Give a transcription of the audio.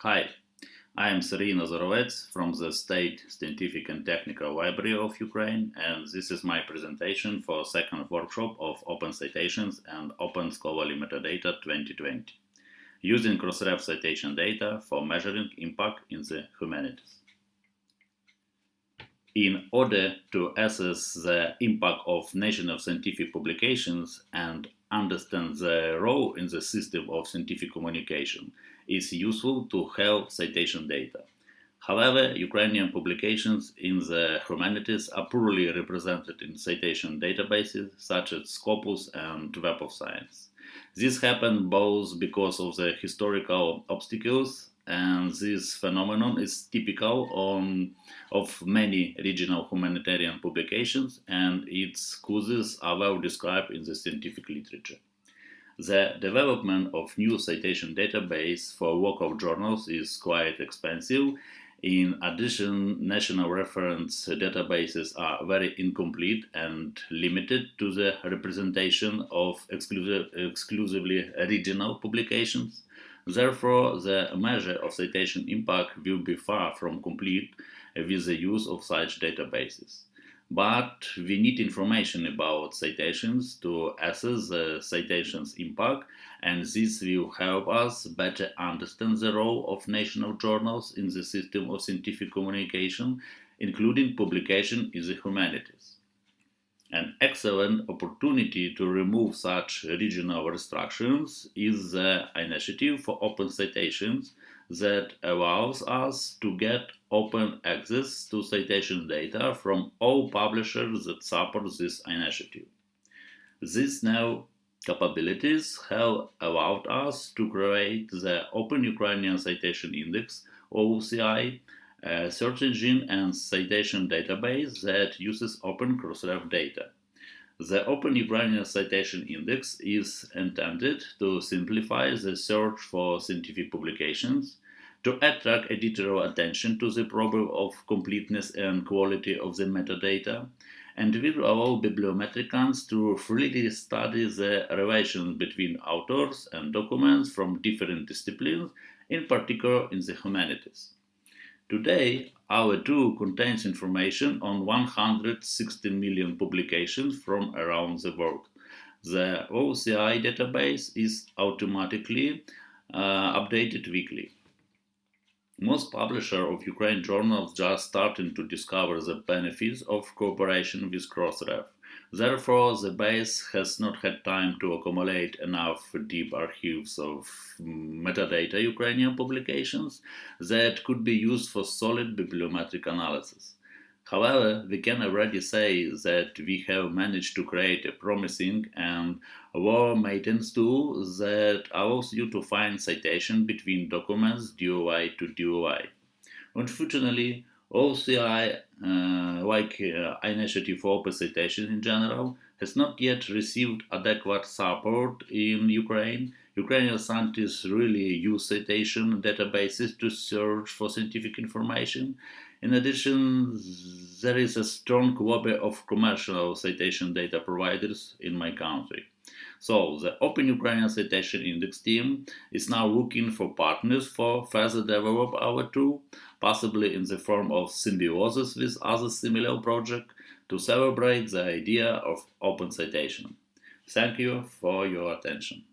Hi, I am Serhiy Nazarovets from the State Scientific and Technical Library of Ukraine, and this is my presentation for the second workshop of Open Citations and Open Scholarly Metadata 2020, using Crossref citation data for measuring impact in the humanities. In order to assess the impact of national scientific publications and understand the role in the system of scientific communication, it's useful to have citation data. However, Ukrainian publications in the humanities are poorly represented in citation databases such as Scopus and Web of Science. This happened both because of the historical obstacles, and this phenomenon is typical of many regional humanitarian publications, and its causes are well described in the scientific literature. The development of new citation database for local journals is quite expensive. In addition, national reference databases are very incomplete and limited to the representation of exclusively regional publications. Therefore, the measure of citation impact will be far from complete with the use of such databases. But we need information about citations to assess the citations impact, and this will help us better understand the role of national journals in the system of scientific communication, including publication in the humanities. An excellent opportunity to remove such regional restrictions is the initiative for open citations that allows us to get open access to citation data from all publishers that support this initiative. These new capabilities have allowed us to create the Open Ukrainian Citation Index, OCI, a search engine and citation database that uses open Crossref data. The Open Ukrainian Citation Index is intended to simplify the search for scientific publications, to attract editorial attention to the problem of completeness and quality of the metadata, and will allow bibliometricians to freely study the relations between authors and documents from different disciplines, in particular in the humanities. Today, our tool contains information on 116 million publications from around the world. The OCI database is automatically updated weekly. Most publishers of Ukraine journals just starting to discover the benefits of cooperation with Crossref. Therefore, the base has not had time to accumulate enough deep archives of metadata Ukrainian publications that could be used for solid bibliometric analysis. However, we can already say that we have managed to create a promising and well-maintained tool that allows you to find citation between documents DOI to DOI. Unfortunately, OCI, like Initiative for Open Citation in general, has not yet received adequate support in Ukraine. Ukrainian scientists really use citation databases to search for scientific information. In addition, there is a strong lobby of commercial citation data providers in my country. So, the Open Ukrainian Citation Index team is now looking for partners for further develop our tool, possibly in the form of symbiosis with other similar projects, to celebrate the idea of open citation. Thank you for your attention.